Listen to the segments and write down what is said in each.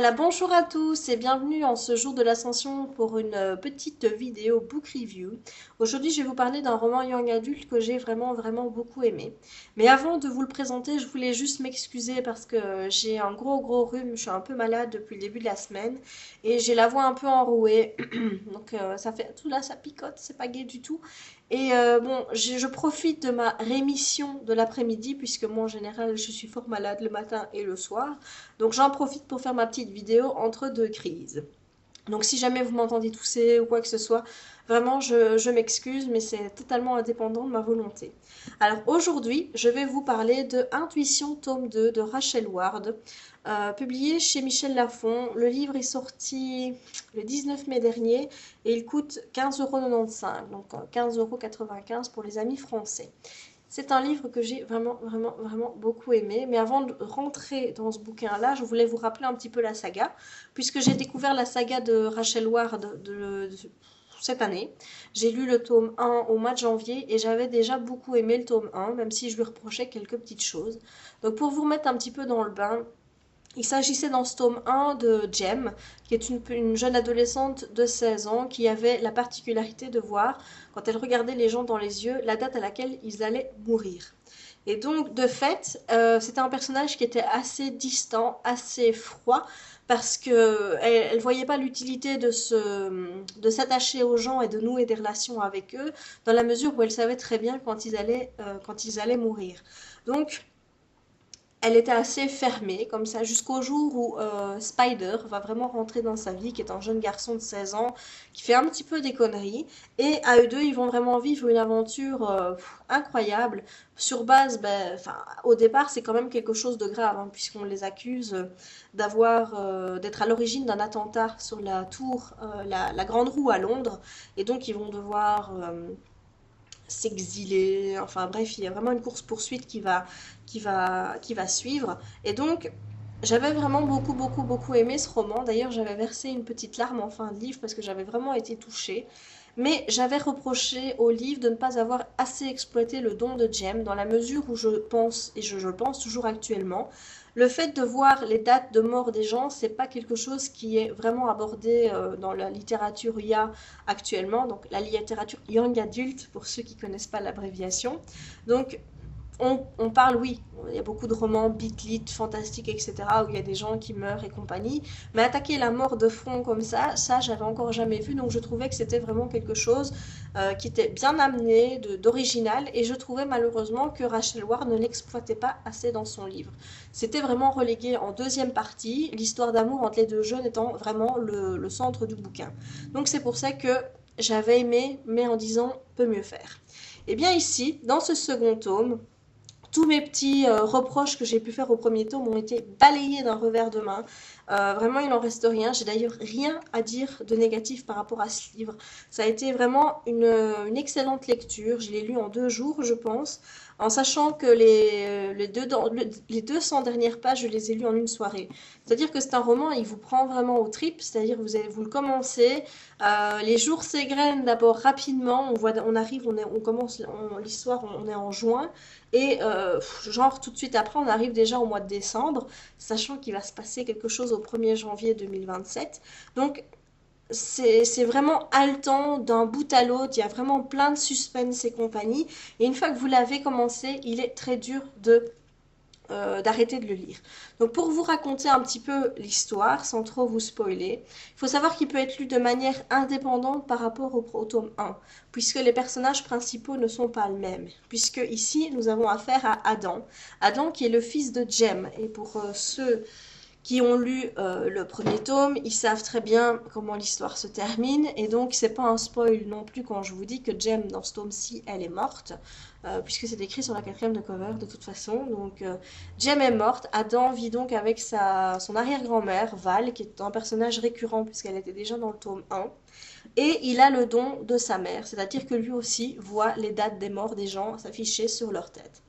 Voilà, bonjour à tous et bienvenue en ce jour de l'Ascension pour une petite vidéo book review. Aujourd'hui, je vais vous parler d'un roman young adulte que j'ai vraiment beaucoup aimé. Mais avant de vous le présenter, je voulais juste m'excuser parce que j'ai un gros rhume, je suis un peu malade depuis le début de la semaine et j'ai la voix un peu enrouée. Donc ça fait tout là, ça picote, c'est pas gai du tout. Et bon, je profite de ma rémission de l'après-midi puisque moi en général je suis fort malade le matin et le soir. Donc j'en profite pour faire ma petite vidéo entre deux crises. Donc si jamais vous m'entendez tousser ou quoi que ce soit, vraiment je m'excuse, mais c'est totalement indépendant de ma volonté. Alors aujourd'hui, je vais vous parler de Intuition tome 2 de Rachel Ward, publié chez Michel Lafon. Le livre est sorti le 19 mai dernier et il coûte 15,95 €, donc 15,95 € pour les amis français. C'est un livre que j'ai vraiment beaucoup aimé. Mais avant de rentrer dans ce bouquin-là, je voulais vous rappeler un petit peu la saga, puisque j'ai découvert la saga de Rachel Ward cette année. J'ai lu le tome 1 au mois de janvier et j'avais déjà beaucoup aimé le tome 1, même si je lui reprochais quelques petites choses. Donc pour vous remettre un petit peu dans le bain, il s'agissait dans ce tome 1 de Jem, qui est une jeune adolescente de 16 ans qui avait la particularité de voir, quand elle regardait les gens dans les yeux, la date à laquelle ils allaient mourir. Et donc, de fait, c'était un personnage qui était assez distant, assez froid, parce que elle voyait pas l'utilité de s'attacher aux gens et de nouer des relations avec eux, dans la mesure où elle savait très bien quand ils allaient mourir. Donc, elle était assez fermée, comme ça, jusqu'au jour où Spider va vraiment rentrer dans sa vie, qui est un jeune garçon de 16 ans, qui fait un petit peu des conneries. Et à eux deux, ils vont vraiment vivre une aventure incroyable, sur base, ben, au départ, c'est quand même quelque chose de grave, hein, puisqu'on les accuse d'être à l'origine d'un attentat sur la tour, la Grande Roue à Londres. Et donc, ils vont devoir s'exiler, enfin bref, il y a vraiment une course-poursuite qui va suivre. Et donc, j'avais vraiment beaucoup aimé ce roman. D'ailleurs, j'avais versé une petite larme en fin de livre parce que j'avais vraiment été touchée. Mais j'avais reproché au livre de ne pas avoir assez exploité le don de Jem, dans la mesure où je pense, et je le pense toujours actuellement, le fait de voir les dates de mort des gens, c'est pas quelque chose qui est vraiment abordé dans la littérature IA actuellement, donc la littérature young adulte pour ceux qui connaissent pas l'abréviation. Donc on parle, oui, il y a beaucoup de romans beat lit, fantastiques, etc., où il y a des gens qui meurent et compagnie, mais attaquer la mort de front comme ça j'avais encore jamais vu, donc je trouvais que c'était vraiment quelque chose qui était bien amené, d'original, et je trouvais malheureusement que Rachel Ward ne l'exploitait pas assez dans son livre. C'était vraiment relégué en deuxième partie, l'histoire d'amour entre les deux jeunes étant vraiment le centre du bouquin. Donc c'est pour ça que j'avais aimé, mais en disant peut mieux faire. Et bien ici, dans ce second tome, tous mes petits reproches que j'ai pu faire au premier tome ont été balayés d'un revers de main. Vraiment, il n'en reste rien. J'ai d'ailleurs rien à dire de négatif par rapport à ce livre. Ça a été vraiment une excellente lecture. Je l'ai lu en 2 jours, je pense, en sachant que les 200 dernières pages, je les ai lues en une soirée. C'est-à-dire que c'est un roman, il vous prend vraiment aux tripes, c'est-à-dire vous le commencez, les jours s'égrènent d'abord rapidement, on arrive, on commence l'histoire, on est en juin, et genre tout de suite après, on arrive déjà au mois de décembre, sachant qu'il va se passer quelque chose au 1er janvier 2027. Donc c'est vraiment haletant d'un bout à l'autre, il y a vraiment plein de suspense et compagnie. Et une fois que vous l'avez commencé, il est très dur d'arrêter de le lire. Donc pour vous raconter un petit peu l'histoire, sans trop vous spoiler, il faut savoir qu'il peut être lu de manière indépendante par rapport au tome 1, puisque les personnages principaux ne sont pas les mêmes. Puisque ici, nous avons affaire à Adam. Adam qui est le fils de Jem. Et pour ceux qui ont lu le premier tome, ils savent très bien comment l'histoire se termine, et donc c'est pas un spoil non plus quand je vous dis que Jem dans ce tome-ci, elle est morte, puisque c'est écrit sur la 4e de cover de toute façon. Donc Jem est morte, Adam vit donc avec son arrière-grand-mère, Val, qui est un personnage récurrent puisqu'elle était déjà dans le tome 1, et il a le don de sa mère, c'est-à-dire que lui aussi voit les dates des morts des gens s'afficher sur leur tête.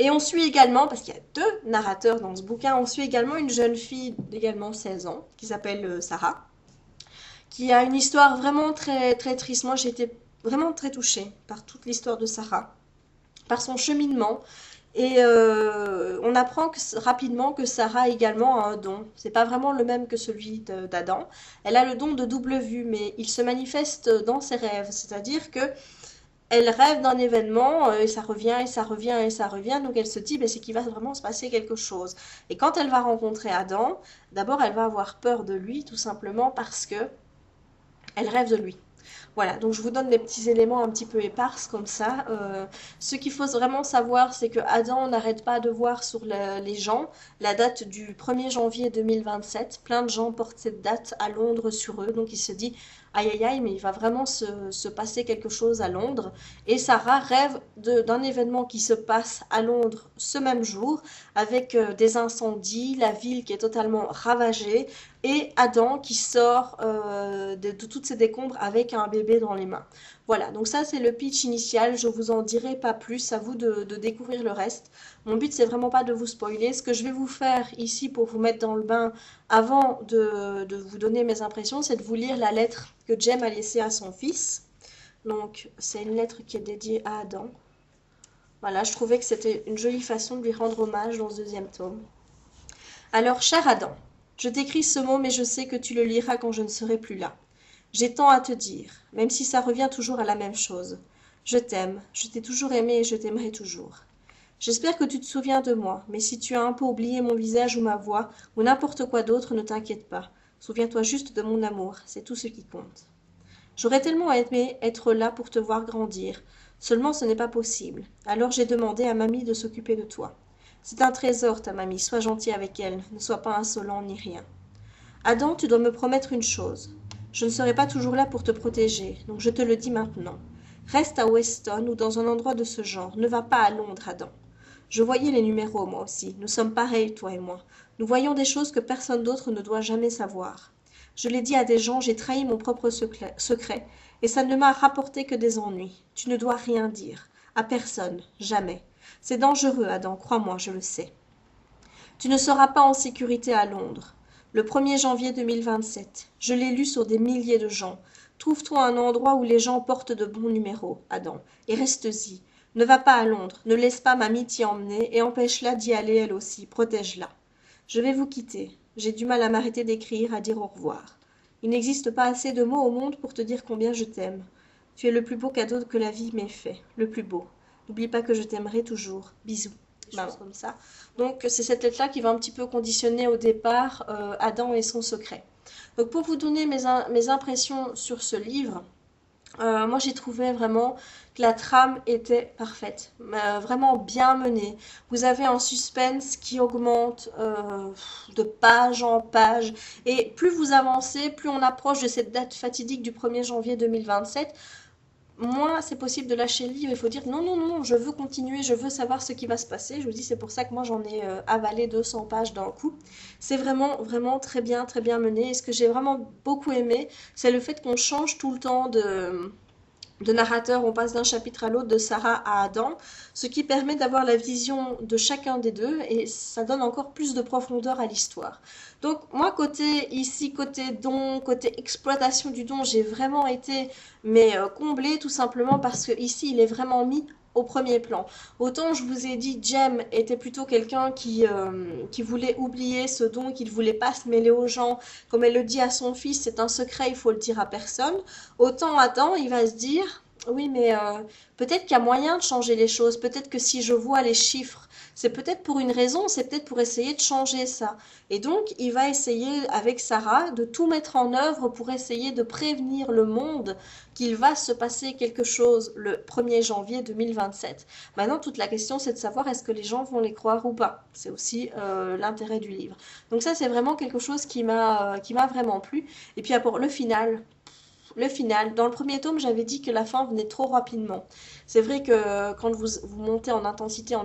Et on suit également, parce qu'il y a 2 narrateurs dans ce bouquin, on suit également une jeune fille d'également 16 ans, qui s'appelle Sarah, qui a une histoire vraiment très triste. Moi, j'ai été vraiment très touchée par toute l'histoire de Sarah, par son cheminement. Et on apprend rapidement que Sarah également a un don. C'est pas vraiment le même que celui d'Adam. Elle a le don de double vue, mais il se manifeste dans ses rêves. C'est-à-dire que elle rêve d'un événement et ça revient et ça revient et ça revient. Donc elle se dit, ben, c'est qu'il va vraiment se passer quelque chose. Et quand elle va rencontrer Adam, d'abord elle va avoir peur de lui, tout simplement parce que elle rêve de lui. Voilà, donc je vous donne des petits éléments un petit peu éparses comme ça. Ce qu'il faut vraiment savoir, c'est que Adam n'arrête pas de voir sur les gens la date du 1er janvier 2027. Plein de gens portent cette date à Londres sur eux, donc il se dit, aïe aïe aïe, mais il va vraiment se passer quelque chose à Londres. Et Sarah rêve d'un événement qui se passe à Londres ce même jour, avec des incendies, la ville qui est totalement ravagée, et Adam qui sort de toutes ces décombres avec un bébé dans les mains. Voilà, donc ça c'est le pitch initial, je vous en dirai pas plus, à vous de découvrir le reste. Mon but c'est vraiment pas de vous spoiler, ce que je vais vous faire ici pour vous mettre dans le bain avant de vous donner mes impressions, c'est de vous lire la lettre que Jem a laissée à son fils. Donc c'est une lettre qui est dédiée à Adam. Voilà, je trouvais que c'était une jolie façon de lui rendre hommage dans ce deuxième tome. Alors, cher Adam, je t'écris ce mot, mais je sais que tu le liras quand je ne serai plus là. J'ai tant à te dire, même si ça revient toujours à la même chose. Je t'aime, je t'ai toujours aimé et je t'aimerai toujours. J'espère que tu te souviens de moi, mais si tu as un peu oublié mon visage ou ma voix, ou n'importe quoi d'autre, ne t'inquiète pas. Souviens-toi juste de mon amour, c'est tout ce qui compte. J'aurais tellement aimé être là pour te voir grandir. Seulement ce n'est pas possible. Alors j'ai demandé à mamie de s'occuper de toi. C'est un trésor, ta mamie, sois gentil avec elle, ne sois pas insolent ni rien. Adam, tu dois me promettre une chose. Je ne serai pas toujours là pour te protéger, donc je te le dis maintenant. Reste à Weston ou dans un endroit de ce genre, ne va pas à Londres, Adam. Je voyais les numéros, moi aussi. Nous sommes pareils, toi et moi. Nous voyons des choses que personne d'autre ne doit jamais savoir. Je l'ai dit à des gens, j'ai trahi mon propre secret, et ça ne m'a rapporté que des ennuis. Tu ne dois rien dire. À personne, jamais. C'est dangereux, Adam, crois-moi, je le sais. Tu ne seras pas en sécurité à Londres. Le 1er janvier 2027. Je l'ai lu sur des milliers de gens. Trouve-toi un endroit où les gens portent de bons numéros, Adam, et reste-y. Ne va pas à Londres, ne laisse pas mamie t'y emmener, et empêche-la d'y aller elle aussi, protège-la. Je vais vous quitter. J'ai du mal à m'arrêter d'écrire, à dire au revoir. Il n'existe pas assez de mots au monde pour te dire combien je t'aime. Tu es le plus beau cadeau que la vie m'ait fait, le plus beau. N'oublie pas que je t'aimerai toujours. Bisous. Des choses comme ça. Donc c'est cette lettre-là qui va un petit peu conditionner au départ Adam et son secret. Donc pour vous donner mes impressions sur ce livre, moi j'ai trouvé vraiment que la trame était parfaite, vraiment bien menée. Vous avez un suspense qui augmente de page en page, et plus vous avancez, plus on approche de cette date fatidique du 1er janvier 2027, moins c'est possible de lâcher le livre. Il faut dire non, non, non, je veux continuer, je veux savoir ce qui va se passer. Je vous dis, c'est pour ça que moi j'en ai avalé 200 pages d'un coup. C'est vraiment, vraiment très bien mené. Et ce que j'ai vraiment beaucoup aimé, c'est le fait qu'on change tout le temps de narrateur, on passe d'un chapitre à l'autre, de Sarah à Adam, ce qui permet d'avoir la vision de chacun des deux et ça donne encore plus de profondeur à l'histoire. Donc moi côté ici, côté don, côté exploitation du don, j'ai vraiment été comblée tout simplement parce que ici il est vraiment mis au premier plan. Autant je vous ai dit, Jem était plutôt quelqu'un qui voulait oublier ce don, qui ne voulait pas se mêler aux gens. Comme elle le dit à son fils, c'est un secret, il faut le dire à personne. Autant Adam, il va se dire, oui, mais peut-être qu'il y a moyen de changer les choses. Peut-être que si je vois les chiffres, c'est peut-être pour une raison, c'est peut-être pour essayer de changer ça. Et donc, il va essayer avec Sarah de tout mettre en œuvre pour essayer de prévenir le monde qu'il va se passer quelque chose le 1er janvier 2027. Maintenant, toute la question, c'est de savoir est-ce que les gens vont les croire ou pas. C'est aussi l'intérêt du livre. Donc ça, c'est vraiment quelque chose qui m'a vraiment plu. Et puis, pour le final, dans le premier tome, j'avais dit que la fin venait trop rapidement. C'est vrai que quand vous montez en intensité,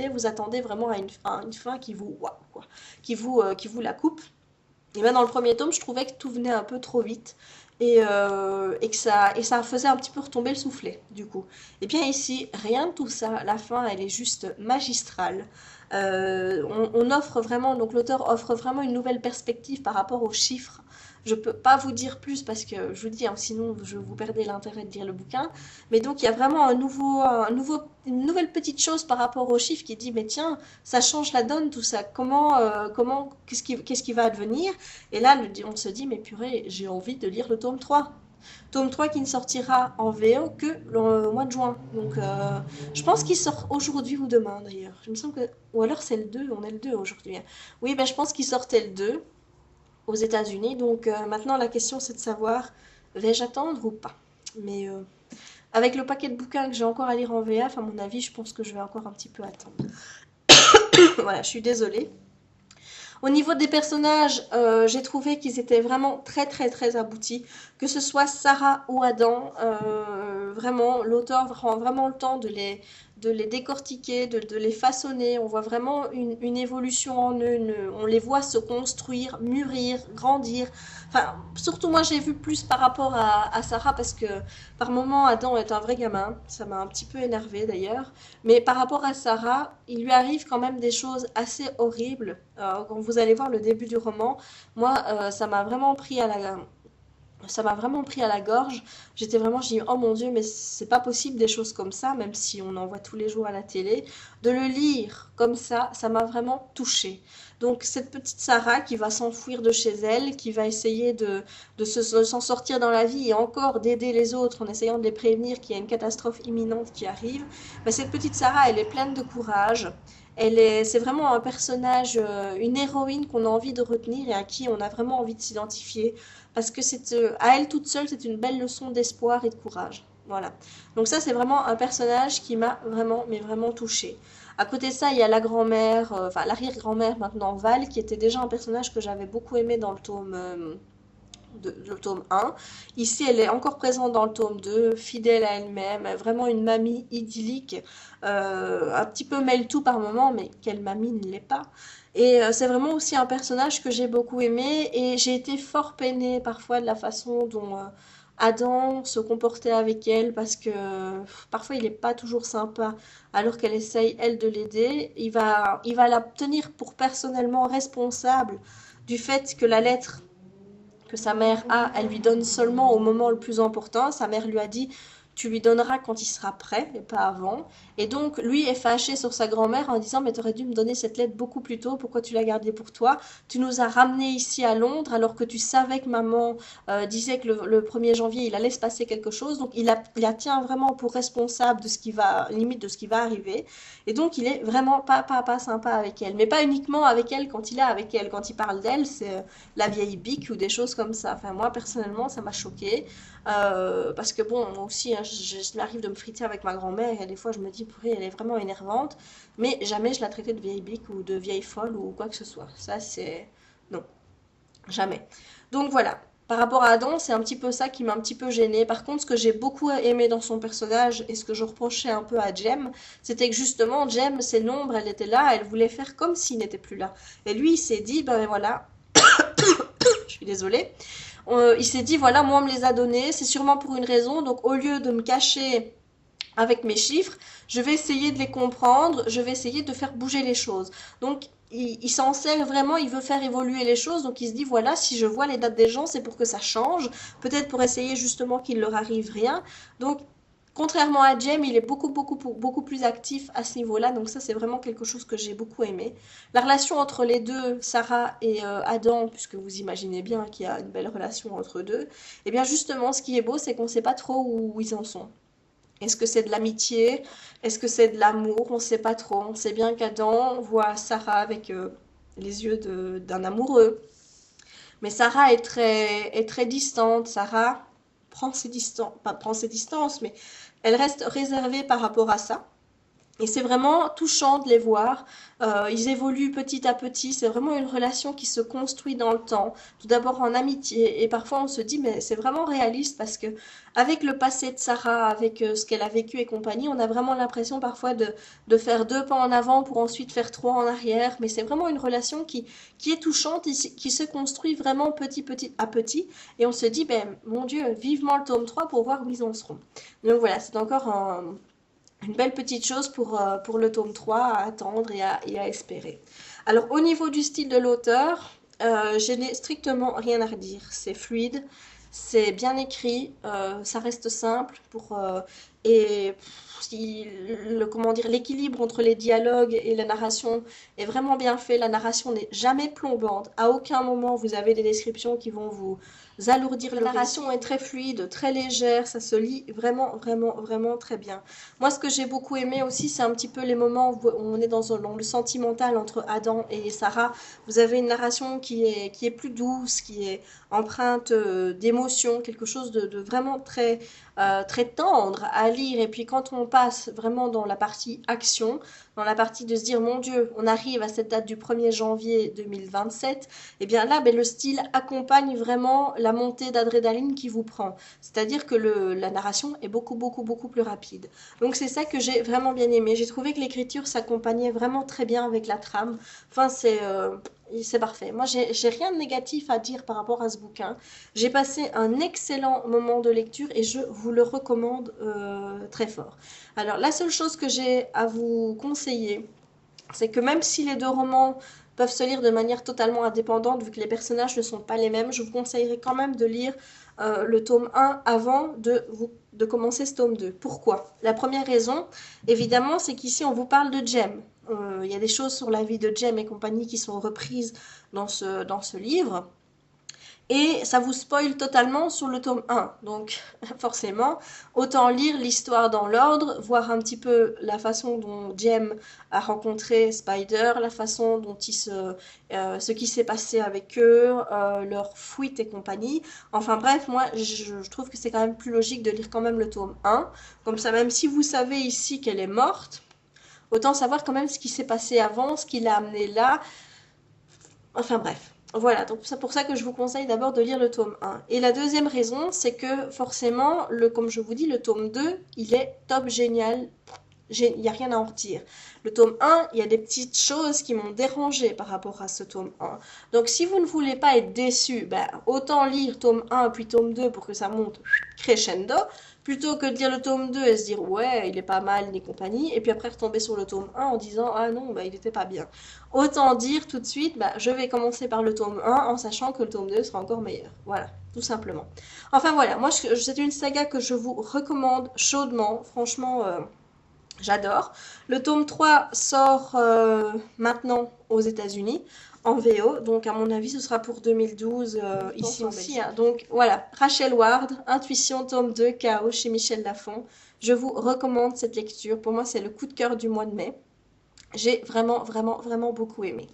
vous attendez vraiment à une fin qui vous, waouh, quoi, qui vous la coupe. Et bien dans le premier tome, je trouvais que tout venait un peu trop vite et ça faisait un petit peu retomber le soufflet, du coup. Et bien ici, rien de tout ça. La fin, elle est juste magistrale. On offre vraiment, donc l'auteur offre vraiment une nouvelle perspective par rapport aux chiffres. Je peux pas vous dire plus parce que je vous dis, hein, sinon je vous perdez l'intérêt de lire le bouquin. Mais donc il y a vraiment une nouvelle petite chose par rapport aux chiffres qui dit, mais tiens, ça change la donne tout ça. Qu'est-ce qui va advenir? Et là, on se dit, mais purée, j'ai envie de lire le tome 3. Tome 3 qui ne sortira en VO que au mois de juin. Donc je pense qu'il sort aujourd'hui ou demain d'ailleurs. Je me semble que... Ou alors c'est le 2, on est le 2 aujourd'hui. Oui, ben je pense qu'il sortait le 2 aux États-Unis. Donc maintenant la question c'est de savoir, vais-je attendre ou pas? Mais avec le paquet de bouquins que j'ai encore à lire en VF, à mon avis, je pense que je vais encore un petit peu attendre. Voilà, je suis désolée. Au niveau des personnages, j'ai trouvé qu'ils étaient vraiment très très très aboutis. Que ce soit Sarah ou Adam, vraiment, l'auteur prend vraiment le temps de les décortiquer, de les façonner. On voit vraiment une évolution en eux, on les voit se construire, mûrir, grandir. Enfin, surtout moi j'ai vu plus par rapport à Sarah parce que par moments Adam est un vrai gamin. Ça m'a un petit peu énervé d'ailleurs. Mais par rapport à Sarah, il lui arrive quand même des choses assez horribles. Quand vous allez voir le début du roman, moi, ça m'a vraiment pris à la gorge. J'étais vraiment, j'ai dit, oh mon Dieu, mais c'est pas possible des choses comme ça, même si on en voit tous les jours à la télé. De le lire comme ça m'a vraiment touchée. Donc cette petite Sarah qui va s'enfuir de chez elle, qui va essayer de s'en sortir dans la vie et encore d'aider les autres en essayant de les prévenir qu'il y a une catastrophe imminente qui arrive. Ben, cette petite Sarah, elle est pleine de courage. C'est vraiment un personnage, une héroïne qu'on a envie de retenir et à qui on a vraiment envie de s'identifier parce que à elle toute seule, c'est une belle leçon d'espoir et de courage. Voilà. Donc ça, c'est vraiment un personnage qui m'a vraiment, mais vraiment touchée. À côté de ça, il y a la grand-mère, enfin l'arrière-grand-mère maintenant, Val, qui était déjà un personnage que j'avais beaucoup aimé dans le tome 1. Ici, elle est encore présente dans le tome 2, fidèle à elle-même, vraiment une mamie idyllique, un petit peu mêle-tout par moment, mais quelle mamie ne l'est pas. Et c'est vraiment aussi un personnage que j'ai beaucoup aimé, et j'ai été fort peinée parfois de la façon dont Adam se comportait avec elle, parce que parfois il n'est pas toujours sympa, alors qu'elle essaye, elle, de l'aider. Il va la tenir pour personnellement responsable du fait que la lettre que sa mère a, elle lui donne seulement au moment le plus important. Sa mère lui a dit, tu lui donneras quand il sera prêt et pas avant. Et donc, lui est fâché sur sa grand-mère en disant, mais tu aurais dû me donner cette lettre beaucoup plus tôt, pourquoi tu l'as gardée pour toi? Tu nous as ramenés ici à Londres alors que tu savais que maman disait que le 1er janvier, il allait se passer quelque chose. Donc, il la tient vraiment pour responsable de ce qui va, limite de ce qui va arriver. Et donc, il est vraiment pas sympa avec elle. Mais pas uniquement avec elle quand il est avec elle. Quand il parle d'elle, c'est la vieille bique ou des choses comme ça. Enfin, moi, personnellement, ça m'a choquée. Parce que bon, moi aussi, hein, je m'arrive de me friter avec ma grand-mère et des fois je me dis, purée, elle est vraiment énervante, mais jamais je la traitais de vieille bique ou de vieille folle ou quoi que ce soit. Ça, c'est... Non, jamais. Donc voilà. Par rapport à Adam, c'est un petit peu ça qui m'a un petit peu gênée. Par contre, ce que j'ai beaucoup aimé dans son personnage et ce que je reprochais un peu à Jem, c'était que justement, Jem, c'est l'ombre, elle était là, elle voulait faire comme s'il n'était plus là. Et lui, il s'est dit, ben voilà, je suis désolée, il s'est dit, voilà, moi on me les a donnés, c'est sûrement pour une raison, donc au lieu de me cacher avec mes chiffres, je vais essayer de les comprendre, je vais essayer de faire bouger les choses. Donc il s'en sert vraiment, il veut faire évoluer les choses, donc il se dit, voilà, si je vois les dates des gens, c'est pour que ça change, peut-être pour essayer justement qu'il leur arrive rien. Donc contrairement à Jem, il est beaucoup plus actif à ce niveau-là, donc ça c'est vraiment quelque chose que j'ai beaucoup aimé. La relation entre les deux, Sarah et Adam, puisque vous imaginez bien qu'il y a une belle relation entre deux, et bien justement ce qui est beau c'est qu'on ne sait pas trop où ils en sont. Est-ce que c'est de l'amitié? Est-ce que c'est de l'amour? On ne sait pas trop. On sait bien qu'Adam voit Sarah avec les yeux d'un amoureux. Mais Sarah est très distante. Sarah prend ses distances, pas prend ses distances, mais elle reste réservée par rapport à ça. Et c'est vraiment touchant de les voir. Ils évoluent petit à petit. C'est vraiment une relation qui se construit dans le temps. Tout d'abord en amitié. Et parfois on se dit, mais c'est vraiment réaliste parce que avec le passé de Sarah, avec ce qu'elle a vécu et compagnie, on a vraiment l'impression parfois de faire 2 pas en avant pour ensuite faire 3 en arrière. Mais c'est vraiment une relation qui est touchante et qui se construit vraiment petit à petit. Et on se dit, ben mon Dieu, vivement le tome 3 pour voir où ils en seront. Donc voilà, c'est encore une belle petite chose pour le tome 3 à attendre et à espérer. Alors au niveau du style de l'auteur, Je n'ai strictement rien à redire. C'est fluide, c'est bien écrit, ça reste simple et si comment dire, l'équilibre entre les dialogues et la narration est vraiment bien fait. La narration n'est jamais plombante. À aucun moment vous avez des descriptions qui vont vous alourdir. La narration est très fluide, très légère, ça se lit vraiment, vraiment, vraiment très bien. Moi, ce que j'ai beaucoup aimé aussi, c'est un petit peu les moments où on est dans le sentimental entre Adam et Sarah. Vous avez une narration qui est plus douce, qui est empreinte d'émotion, quelque chose de vraiment très, très tendre à lire. Et puis quand on passe vraiment dans la partie action, dans la partie de se dire, mon Dieu, on arrive à cette date du 1er janvier 2027, et bien là, ben, le style accompagne vraiment la montée d'adrénaline qui vous prend. C'est-à-dire que la narration est beaucoup, beaucoup, beaucoup plus rapide. Donc c'est ça que j'ai vraiment bien aimé. J'ai trouvé que l'écriture s'accompagnait vraiment très bien avec la trame. Enfin, c'est parfait. Moi, j'ai rien de négatif à dire par rapport à ce bouquin. J'ai passé un excellent moment de lecture et je vous le recommande très fort. Alors, la seule chose que j'ai à vous conseiller, c'est que même si les deux romans peuvent se lire de manière totalement indépendante, vu que les personnages ne sont pas les mêmes, je vous conseillerais quand même de lire le tome 1 avant de commencer ce tome 2. Pourquoi? La première raison, évidemment, c'est qu'ici on vous parle de Jem. Il y a des choses sur la vie de Jem et compagnie qui sont reprises dans ce livre. Et ça vous spoil totalement sur le tome 1. Donc, forcément, autant lire l'histoire dans l'ordre, voir un petit peu la façon dont Jem a rencontré Spider, la façon dont ce qui s'est passé avec eux, leur fuite et compagnie. Enfin bref, moi, je trouve que c'est quand même plus logique de lire quand même le tome 1. Comme ça, même si vous savez ici qu'elle est morte, autant savoir quand même ce qui s'est passé avant, ce qui l'a amené là. Enfin bref. Voilà, donc c'est pour ça que je vous conseille d'abord de lire le tome 1. Et la deuxième raison, c'est que forcément, comme je vous dis, le tome 2, il est top génial. Il n'y a rien à en redire. Le tome 1, il y a des petites choses qui m'ont dérangé par rapport à ce tome 1. Donc si vous ne voulez pas être déçu, ben, autant lire tome 1 puis tome 2 pour que ça monte crescendo, plutôt que de lire le tome 2 et se dire ouais, il est pas mal, ni compagnie, et puis après retomber sur le tome 1 en disant ah non, bah, il était pas bien. Autant dire tout de suite, bah, je vais commencer par le tome 1 en sachant que le tome 2 sera encore meilleur. Voilà, tout simplement. Enfin voilà, moi c'est une saga que je vous recommande chaudement, franchement. J'adore. Le tome 3 sort maintenant aux États-Unis en VO, donc à mon avis ce sera pour 2012 ici aussi. Hein. Donc voilà, Rachel Ward, Intuition tome 2, Chaos chez Michel Lafon. Je vous recommande cette lecture. Pour moi c'est le coup de cœur du mois de mai. J'ai vraiment, vraiment, vraiment beaucoup aimé.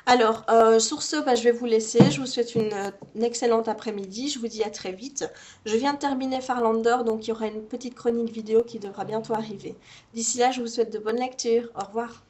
Alors, sur ce, bah, je vais vous laisser. Je vous souhaite une excellente après-midi. Je vous dis à très vite. Je viens de terminer Farlander, donc il y aura une petite chronique vidéo qui devra bientôt arriver. D'ici là, je vous souhaite de bonnes lectures. Au revoir.